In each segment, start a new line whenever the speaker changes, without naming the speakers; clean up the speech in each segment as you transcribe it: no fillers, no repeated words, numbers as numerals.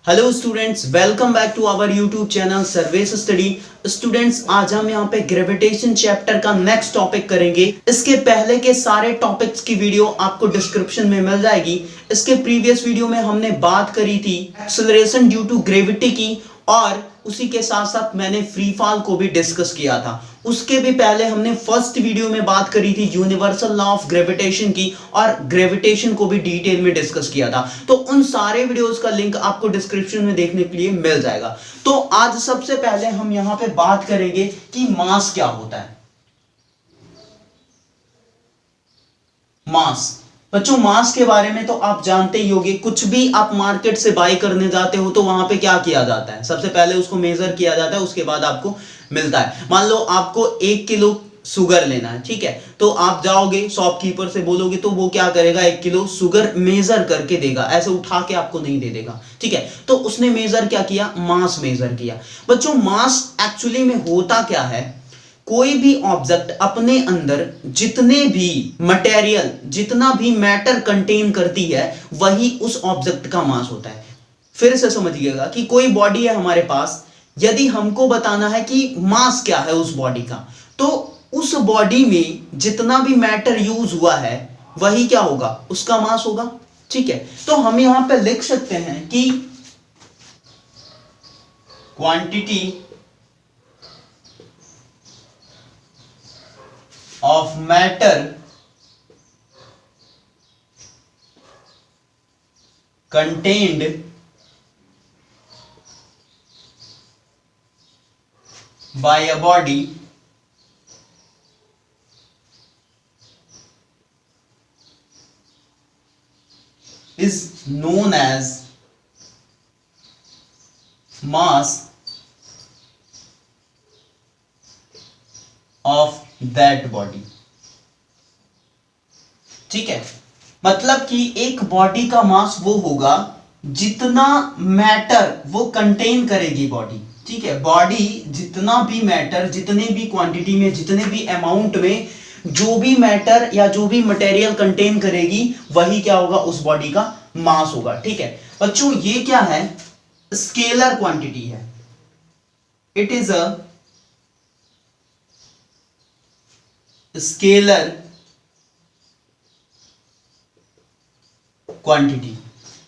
Hello students, welcome back to our YouTube channel Sarvesh study. Students, आज हम यहाँ पे ग्रेविटेशन चैप्टर का नेक्स्ट टॉपिक करेंगे। इसके पहले के सारे टॉपिक्स की वीडियो आपको डिस्क्रिप्शन में मिल जाएगी। इसके प्रीवियस वीडियो में हमने बात करी थी एक्सेलरेशन ड्यू टू ग्रेविटी की, और उसी के साथ साथ मैंने फ्री फॉल को भी डिस्कस किया था। उसके भी पहले हमने फर्स्ट वीडियो में बात करी थी यूनिवर्सल लॉ ऑफ ग्रेविटेशन की, और ग्रेविटेशन को भी डिटेल में डिस्कस किया था। तो उन सारे वीडियोस का लिंक आपको डिस्क्रिप्शन में देखने के लिए मिल जाएगा। तो आज सबसे पहले हम यहां पे बात करेंगे कि मास क्या होता है। मास बच्चों, मास के बारे में तो आप जानते ही होंगे। कुछ भी आप मार्केट से बाय करने जाते हो तो वहां पे क्या किया जाता है, सबसे पहले उसको मेजर किया जाता है, उसके बाद आपको मिलता है। मान लो आपको 1 किलो शुगर लेना है, ठीक है, तो आप जाओगे शॉपकीपर से बोलोगे तो वो क्या करेगा, 1 किलो शुगर मेजर करके देगा, ऐसे उठा के आपको नहीं दे देगा, ठीक है। तो उसने मेजर क्या किया, मास मेजर किया। बच्चों, मास एक्चुअली में होता क्या है, कोई भी ऑब्जेक्ट अपने अंदर जितने भी मटेरियल, जितना भी मैटर कंटेन करती है, वही उस ऑब्जेक्ट का मास होता है। फिर से समझिएगा कि कोई बॉडी है हमारे पास, यदि हमको बताना है कि मास क्या है उस बॉडी का, तो उस बॉडी में जितना भी मैटर यूज हुआ है वही क्या होगा, उसका मास होगा, ठीक है। तो हम यहां पे लिख सकते हैं कि quantity of matter contained by a body is known as mass of that body, ठीक है। मतलब कि एक बॉडी का मास वो होगा जितना मैटर वो कंटेन करेगी बॉडी, ठीक है। बॉडी जितना भी मैटर, जितने भी क्वांटिटी में, जितने भी अमाउंट में जो भी मैटर या जो भी मटेरियल कंटेन करेगी, वही क्या होगा, उस बॉडी का मास होगा, ठीक है। बच्चों, ये क्या है, स्केलर क्वांटिटी है। It is a scalar quantity,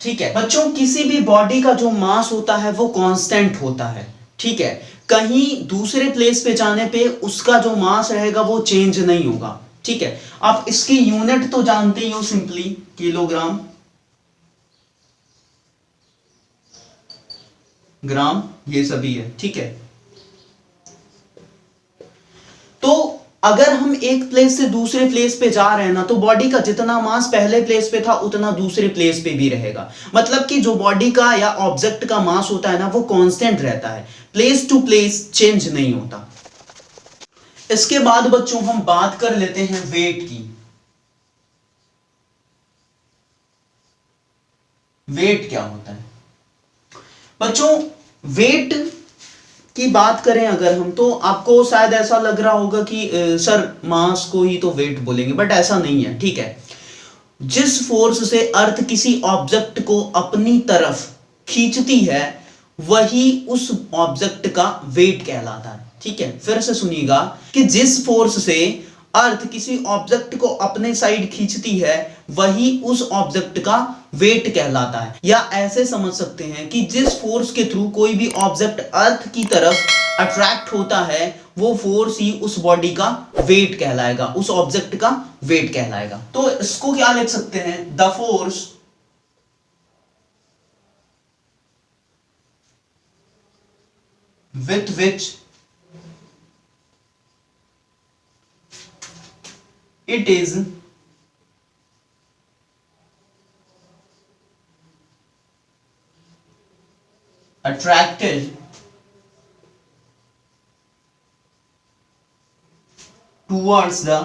ठीक है। बच्चों, किसी भी बॉडी का जो मास होता है वो कांस्टेंट होता है, ठीक है। कहीं दूसरे प्लेस पे जाने पे उसका जो मास रहेगा वो चेंज नहीं होगा, ठीक है। आप इसकी यूनिट तो जानते ही हो, सिंपली किलोग्राम, ग्राम, ये सभी है, ठीक है। तो अगर हम एक प्लेस से दूसरे प्लेस पे जा रहे हैं ना, तो बॉडी का जितना मास पहले प्लेस पे था उतना दूसरे प्लेस पे भी रहेगा। मतलब कि जो बॉडी का या ऑब्जेक्ट का मास होता है ना, वो कांस्टेंट रहता है, प्लेस टू प्लेस चेंज नहीं होता। इसके बाद बच्चों हम बात कर लेते हैं वेट की। वेट क्या होता है बच्चों, वेट की बात करें अगर हम, तो आपको शायद ऐसा लग रहा होगा कि सर मास को ही तो वेट बोलेंगे, बट ऐसा नहीं है, ठीक है। जिस फोर्स से अर्थ किसी ऑब्जेक्ट को अपनी तरफ खींचती है, वही उस ऑब्जेक्ट का वेट कहलाता है, ठीक है। फिर से सुनिएगा कि जिस फोर्स से अर्थ किसी ऑब्जेक्ट को अपने साइड खींचती है, वही उस ऑब्जेक्ट का वेट कहलाता है। या ऐसे समझ सकते हैं कि जिस फोर्स के थ्रू कोई भी ऑब्जेक्ट अर्थ की तरफ अट्रैक्ट होता है, वो फोर्स ही उस बॉडी का वेट कहलाएगा, उस ऑब्जेक्ट का वेट कहलाएगा। तो इसको क्या लिख सकते हैं, the force with which it is attracted towards the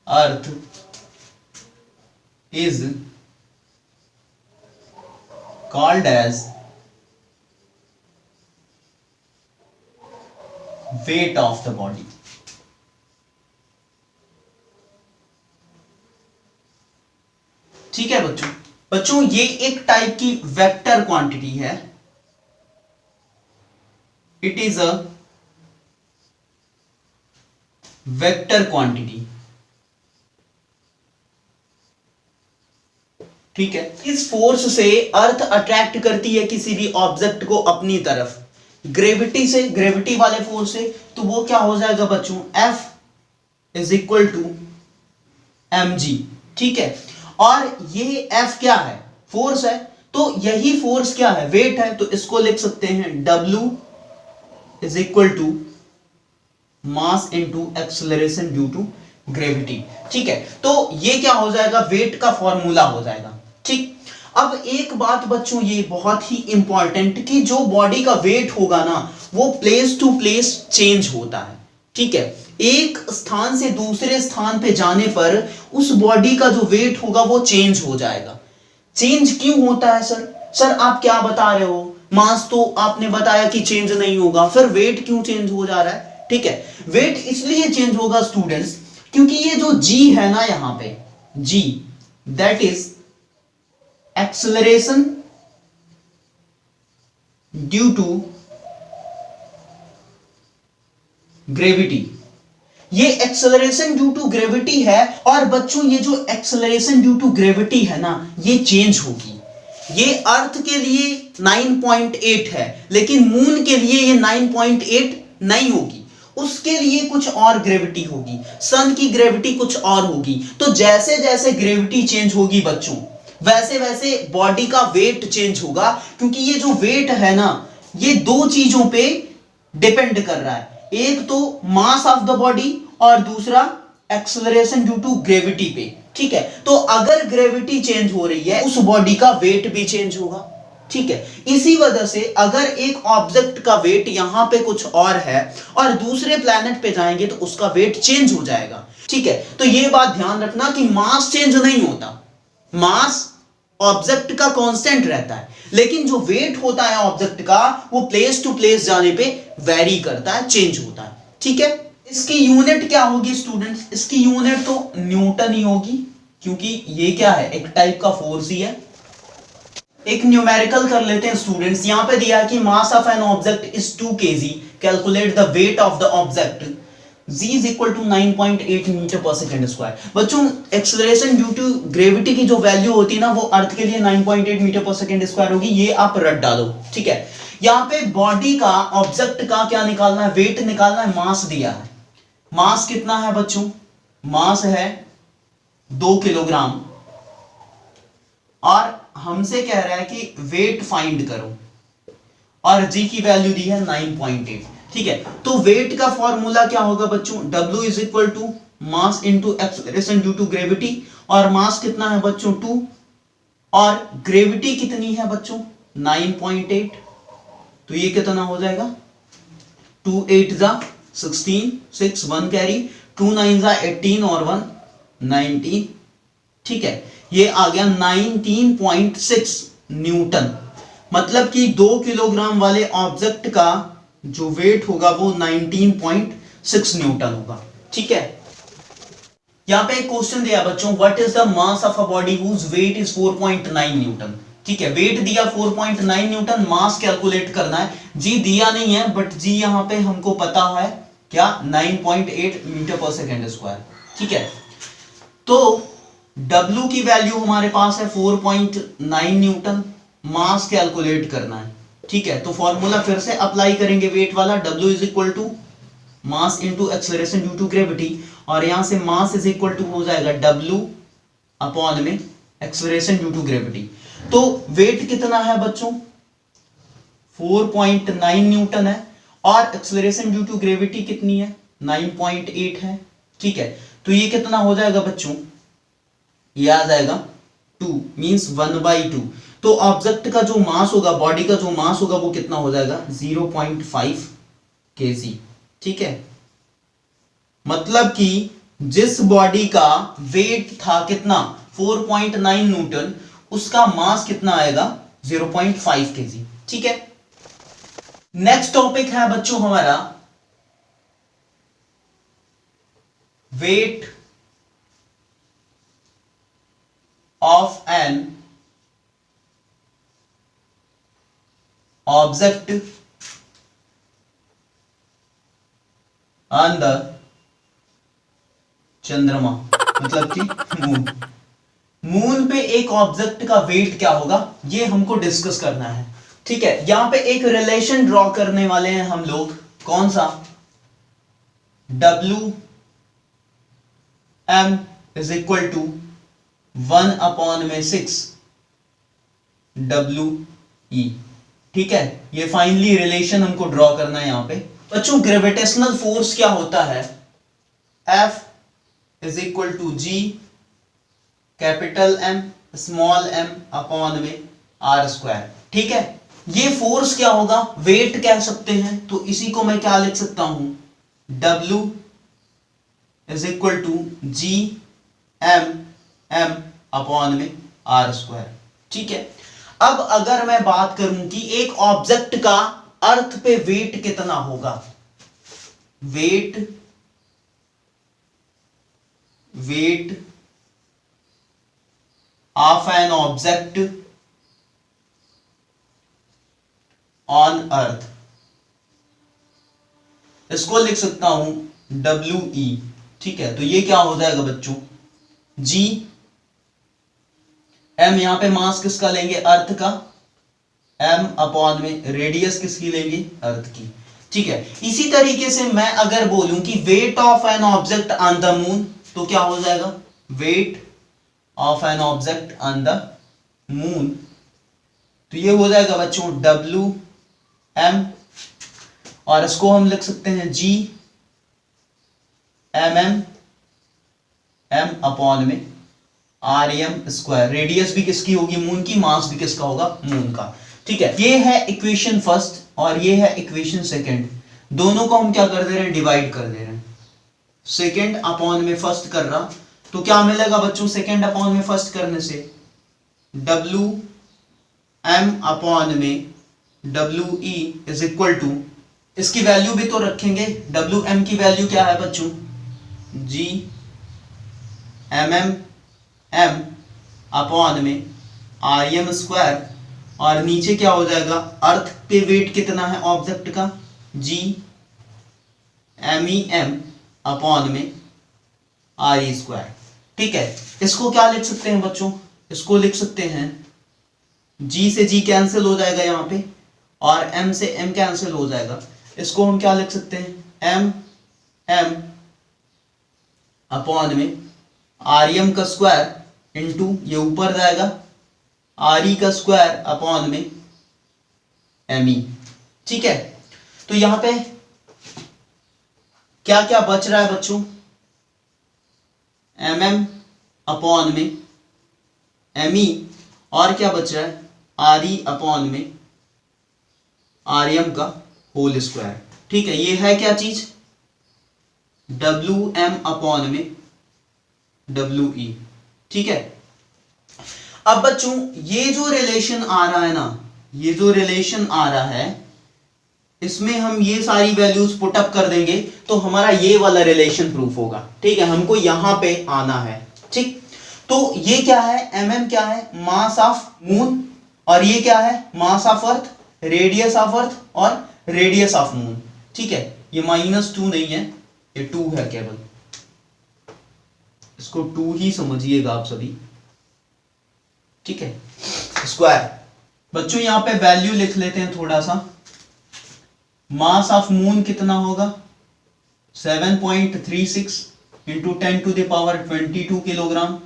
earth is called as weight of the body। ठीक है बच्चों, बच्चों ये एक टाइप की वेक्टर क्वांटिटी है, it is a vector quantity. ठीक है, इस फोर्स से अर्थ अट्रैक्ट करती है किसी भी ऑब्जेक्ट को अपनी तरफ, ग्रेविटी से, ग्रेविटी वाले फोर्स से, तो वो क्या हो जाएगा बच्चों, F is equal to mg। ठीक है, और ये F क्या है, फोर्स है, तो यही फोर्स क्या है, वेट है, तो इसको लिख सकते हैं W is equal to mass into acceleration due to gravity. ठीक है, तो ये क्या हो जाएगा, वेट का फॉर्मूला हो जाएगा। ठीक, अब एक बात बच्चों ये बहुत ही इंपॉर्टेंट, कि जो बॉडी का वेट होगा ना वो प्लेस टू प्लेस चेंज होता है। ठीक है, एक स्थान से दूसरे स्थान पे जाने पर उस बॉडी का जो वेट होगा वो चेंज हो जाएगा। चेंज क्यों होता है सर? सर आप क्या बता रहे हो, मास तो आपने बताया कि चेंज नहीं होगा, फिर वेट क्यों चेंज हो जा रहा है? ठीक है, वेट इसलिए चेंज होगा स्टूडेंट्स, क्योंकि ये जो g है ना, यहां पे g, that is acceleration due to gravity. ये एक्सेलरेशन ड्यू टू ग्रेविटी है, और बच्चों ये जो एक्सेलरेशन ड्यू टू ग्रेविटी है ना, ये चेंज होगी। ये अर्थ के लिए 9.8 है, लेकिन मून के लिए ये 9.8 नहीं होगी, उसके लिए कुछ और ग्रेविटी होगी, सन की ग्रेविटी कुछ और होगी। तो जैसे जैसे ग्रेविटी चेंज होगी बच्चों, वैसे वैसे बॉडी का वेट चेंज होगा, क्योंकि ये जो वेट है ना, ये दो चीजों पे डिपेंड कर रहा है, एक तो मास ऑफ द बॉडी और दूसरा एक्सेलरेशन ड्यू टू ग्रेविटी पे। ठीक है, तो अगर ग्रेविटी चेंज हो रही है, उस बॉडी का वेट भी चेंज होगा। ठीक है, इसी वजह से अगर एक ऑब्जेक्ट का वेट यहां पे कुछ और है और दूसरे प्लैनेट पे जाएंगे तो उसका वेट चेंज हो जाएगा। ठीक है, तो ये बात ध्यान रखना कि मास चेंज नहीं होता, मास ऑब्जेक्ट का कांस्टेंट रहता है, लेकिन जो वेट होता है ऑब्जेक्ट का वो प्लेस टू प्लेस जाने पे वेरी करता है, चेंज होता है। ठीक है, इसकी यूनिट क्या होगी स्टूडेंट्स? इसकी यूनिट तो न्यूटन ही होगी, क्योंकि ये क्या है, एक टाइप का फोर्स ही है। एक न्यूमेरिकल कर लेते हैं स्टूडेंट्स, यहां पे दिया है कि mass of an object is 2 kg, calculate the weight of the object, g is equal to 9.8 metre per second square. बच्चों एक्सेलरेशन ड्यू टू ग्रेविटी की जो वैल्यू होती है ना, वो अर्थ के लिए 9.8 मीटर पर सेकंड स्क्वायर होगी, ये आप रट डालो। ठीक है, यहां पे बॉडी का, ऑब्जेक्ट का क्या निकालना है, वेट निकालना है, मास दिया है। मास कितना है बच्चों? मास है 2 किलोग्राम, और हमसे कह रहा है कि वेट फाइंड करो, और जी की वैल्यू दी है 9.8। ठीक है, तो वेट का फॉर्मूला क्या होगा बच्चों? W is equal to mass into acceleration due to gravity, और मास कितना है बच्चों? 2, और ग्रेविटी कितनी है बच्चों? 9.8, तो ये कितना हो जाएगा? 2 8 जा 16, 6 1 कैरी, 2 9 जा 18 और 1 19। ठीक है, ये आ गया 19.6 न्यूटन, मतलब कि 2 किलोग्राम वाले ऑब्जेक्ट का जो वेट होगा वो 19.6 न्यूटन होगा। ठीक है, यहां पे एक क्वेश्चन दिया बच्चों, what is the mass of a body whose weight is 4.9 newton. ठीक है, वेट दिया 4.9 न्यूटन, मास कैलकुलेट करना है, जी दिया नहीं है, बट जी यहां पे हमको पता है क्या, 9.8 मीटर पर सेकेंड स्क्वायर। ठीक है, तो W की वैल्यू हमारे पास है 4.9 न्यूटन, मास कैलकुलेट करना है। ठीक है, तो फॉर्मूला फिर से अप्लाई करेंगे वेट वाला, W is equal to mass into acceleration due to gravity, और यहां से मास इज इक्वल टू हो जाएगा W अपॉन में एक्सेलरेशन ड्यू टू ग्रेविटी। तो वेट कितना है बच्चों? 4.9 न्यूटन है, और एक्सेलरेशन ड्यू टू ग्रेविटी कितनी है? 9.8 है। ठीक है, तो ये कितना हो जाएगा बच्चों? ये आ जाएगा 2 मींस 1/2। तो ऑब्जेक्ट का जो मास होगा, बॉडी का जो मास होगा वो कितना हो जाएगा? 0.5 kg। ठीक है, मतलब कि जिस बॉडी का वेट था कितना, 4.9 न्यूटन, उसका मास कितना आएगा? 0.5 kg। ठीक है, नेक्स्ट टॉपिक है बच्चों हमारा wait of an object on the चंद्रमा, मतलब कि मून। मून पे एक ऑब्जेक्ट का वेट क्या होगा, ये हमको डिस्कस करना है। ठीक है, यहां पे एक रिलेशन ड्रॉ करने वाले हैं हम लोग, कौन सा, W m is equal to 1/6 WE। ठीक है, ये फाइनली रिलेशन हमको ड्रॉ करना है यहां पे। बच्चों ग्रेविटेशनल फोर्स क्या होता है, F is equal to G capital M small m upon में R²। ठीक है, ये फोर्स क्या होगा, वेट कह सकते हैं, तो इसी को मैं क्या लिख सकता हूं, W is equal to G m upon में R²। ठीक है, अब अगर मैं बात करूं कि एक ऑब्जेक्ट का अर्थ पे वेट कितना होगा, wait of an object on earth, इसको लिख सकता हूं WE। ठीक है, तो ये क्या हो जाएगा बच्चों, G m, यहां पे मास किसका लेंगे, अर्थ का, m अपॉन में रेडियस किसकी लेंगे, अर्थ की। ठीक है, इसी तरीके से मैं अगर बोलूं कि wait of an object on the moon, तो क्या हो जाएगा, wait of an object on the moon, तो ये हो जाएगा बच्चों WM, और इसको हम लिख सकते हैं G mm m अपॉन में REM²। रेडियस भी किसकी होगी, मून की, मास भी किसका होगा, मून का। ठीक है, ये है इक्वेशन फर्स्ट और ये है इक्वेशन सेकंड, दोनों को हम क्या कर दे रहे हैं, डिवाइड कर दे रहे हैं। सेकंड अपॉन में फर्स्ट कर रहा, तो क्या मिलेगा बच्चों, सेकंड अपॉन में फर्स्ट करने से WM अपॉन में WE इज इक्वल टू, इसकी वैल्यू भी तो रखेंगे, WM की वैल्यू क्या है बच्चों, G mm m अपॉन में REM², और नीचे क्या हो जाएगा, अर्थ पे वेट कितना है ऑब्जेक्ट का, G MEM अपॉन में RE²। ठीक है, इसको क्या लिख सकते हैं बच्चों, इसको लिख सकते हैं G से G कैंसिल हो जाएगा यहां पे, और M से M कैंसिल हो जाएगा, इसको हम क्या लिख सकते हैं, MM अपॉन में REM का स्क्वायर इंटू ये ऊपर जाएगा RE का स्क्वायर अपॉन में ME। ठीक है, तो यहां पे क्या क्या बच रहा है बच्चों, MM अपॉन में ME, और क्या बच रहा है, RE अपॉन में REM का होल स्क्वायर। ठीक है, ये है क्या चीज, WM अपॉन में WE। ठीक है, अब बच्चों ये जो रिलेशन आ रहा है ना, ये जो रिलेशन आ रहा है, इसमें हम ये सारी वैल्यूज पुट अप कर देंगे तो हमारा ये वाला रिलेशन प्रूफ होगा। ठीक है, हमको यहां पे आना है। ठीक, तो ये क्या है, MM क्या है, मास ऑफ मून, और ये क्या है, mass of earth, radius of earth और रेडियस ऑफ मून। ठीक है, ये -2 नहीं है, ये 2 है केवल, इसको 2 ही समझिएगा आप सभी। ठीक है, स्क्वायर। बच्चों यहां पे वैल्यू लिख लेते हैं थोड़ा सा, मास ऑफ मून कितना होगा, 7.36 इंटू 10⁻22 किलोग्राम,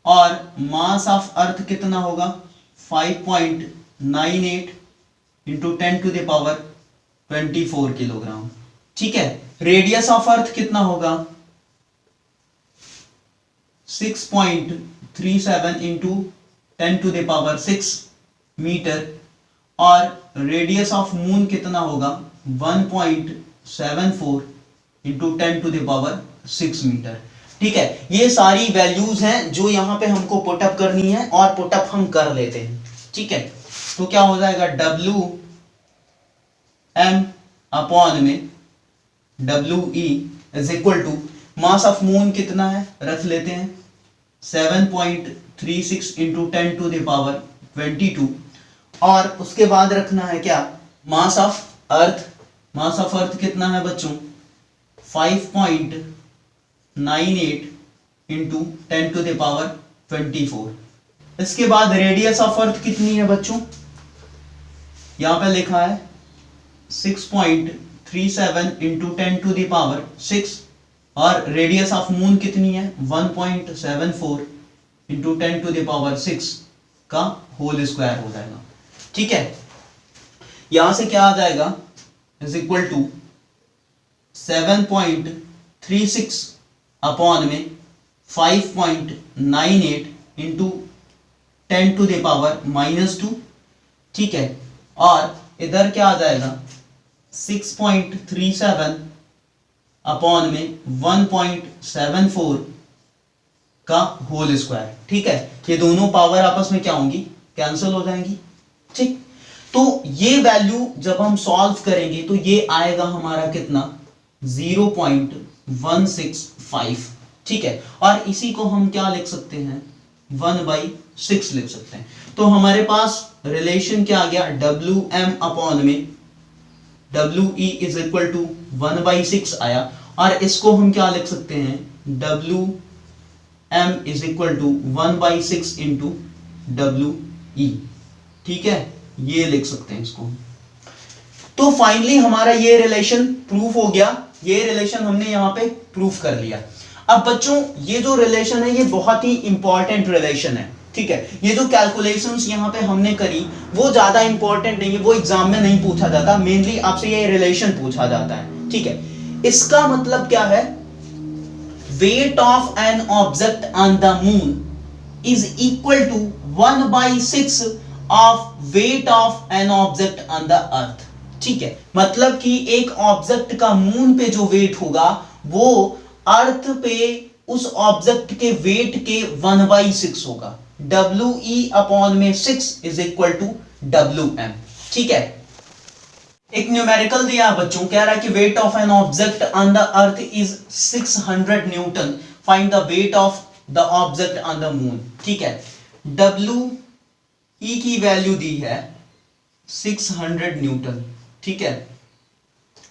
और मास ऑफ अर्थ कितना होगा, 5.98 इंटू 10⁻24 किलोग्राम। ठीक है, रेडियस ऑफ अर्थ कितना होगा, 6.37 इंटू 10⁻6 मीटर, और रेडियस ऑफ मून कितना होगा, 1.74 इंटू 10⁻6 मीटर। ठीक है, ये सारी वैल्यूज हैं जो यहां पे हमको पुटअप करनी है, और पुटअप हम कर लेते हैं। ठीक है, तो क्या हो जाएगा, WM अपॉन में WE is equal to, mass of moon कितना है, रख लेते हैं 7.36 इंटू 10⁻22, और उसके बाद रखना है क्या, mass of earth. Mass of earth कितना है बच्चों, 5.98 इंटू 10⁻²4। इसके बाद रेडियस ऑफ अर्थ कितनी है बच्चों, यहां पे लिखा है 6.37 इंटू 10⁻6 और रेडियस ऑफ मून कितनी है 1.74 इंटू 10⁻6 का होल स्क्वायर हो जाएगा। ठीक है, यहां से क्या आ जाएगा, इज इक्वल टू 7.36 अपॉन में 5.98 इंटू 10⁻²। ठीक है, और इधर क्या आ जाएगा 6.37 अपॉन में 1.74 का होल स्क्वायर। ठीक है, ये दोनों पावर आपस में क्या होंगी, कैंसिल हो जाएंगी। ठीक, तो ये वैल्यू जब हम सॉल्व करेंगे तो ये आएगा हमारा कितना 0.165। ठीक है, और इसी को हम क्या लिख सकते हैं 1/6 लिख सकते हैं। तो हमारे पास रिलेशन क्या आ गया, Wm अपॉन में We इज इक्वल टू 1/6 आया, और इसको हम क्या लिख सकते हैं Wm is equal to 1/6 into We। ठीक है, ये लिख सकते हैं इसको। तो फाइनली हमारा ये रिलेशन प्रूफ हो गया, ये रिलेशन हमने यहां पे प्रूफ कर लिया। अब बच्चों ये जो रिलेशन है ये बहुत ही इंपॉर्टेंट रिलेशन है। ठीक है, ये जो कैलकुलेशंस यहां पे हमने करी वो ज्यादा इंपॉर्टेंट नहीं है, वो एग्जाम में नहीं पूछा जाता, मेनली आपसे ये रिलेशन पूछा जाता है। ठीक है, इसका मतलब क्या है, weight of an object on the moon is equal to 1/6 of weight of an object on the earth. ठीक है, मतलब कि एक ऑब्जेक्ट का मून पे जो वेट होगा वो अर्थ पे उस ऑब्जेक्ट के वेट के 1/6 होगा। We अपॉन में 6 इज इक्वल टू Wm। ठीक है, एक न्यूमेरिकल दिया बच्चों, कह रहा है कि wait of an object on the earth is 600 Newton, find the weight of the object on the moon. ठीक है, We की वैल्यू दी है 600 न्यूटन। ठीक है,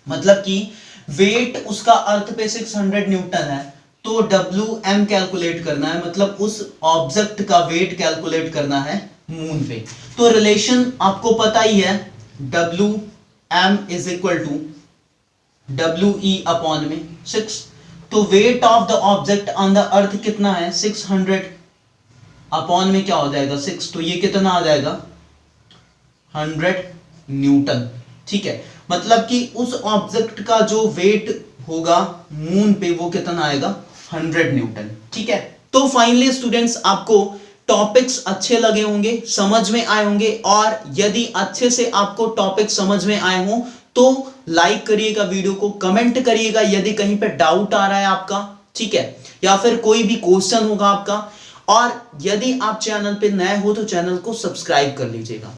मतलब कि वेट उसका अर्थ पे 600 न्यूटन है, तो Wm कैलकुलेट करना है, मतलब उस ऑब्जेक्ट का वेट कैलकुलेट करना है मून पे। तो रिलेशन आपको पता ही है, Wm is equal to We upon में 6। तो weight of the object on the earth कितना है 600 अपॉन में क्या हो जाएगा 6, तो ये कितना आ जाएगा 100 न्यूटन। ठीक है, मतलब कि उस ऑब्जेक्ट का जो वेट होगा मून पे वो कितना आएगा 100 न्यूटन। ठीक है, तो फाइनली स्टूडेंट्स आपको टॉपिक्स अच्छे लगे होंगे, समझ में आए होंगे, और यदि अच्छे से आपको टॉपिक समझ में आए हो तो लाइक करिएगा वीडियो को, कमेंट करिएगा यदि कहीं पे डाउट आ रहा है आपका। ठीक है, या फिर कोई भी क्वेश्चन होगा आपका, और यदि आप चैनल पे नए हो तो चैनल को सब्सक्राइब कर लीजिएगा।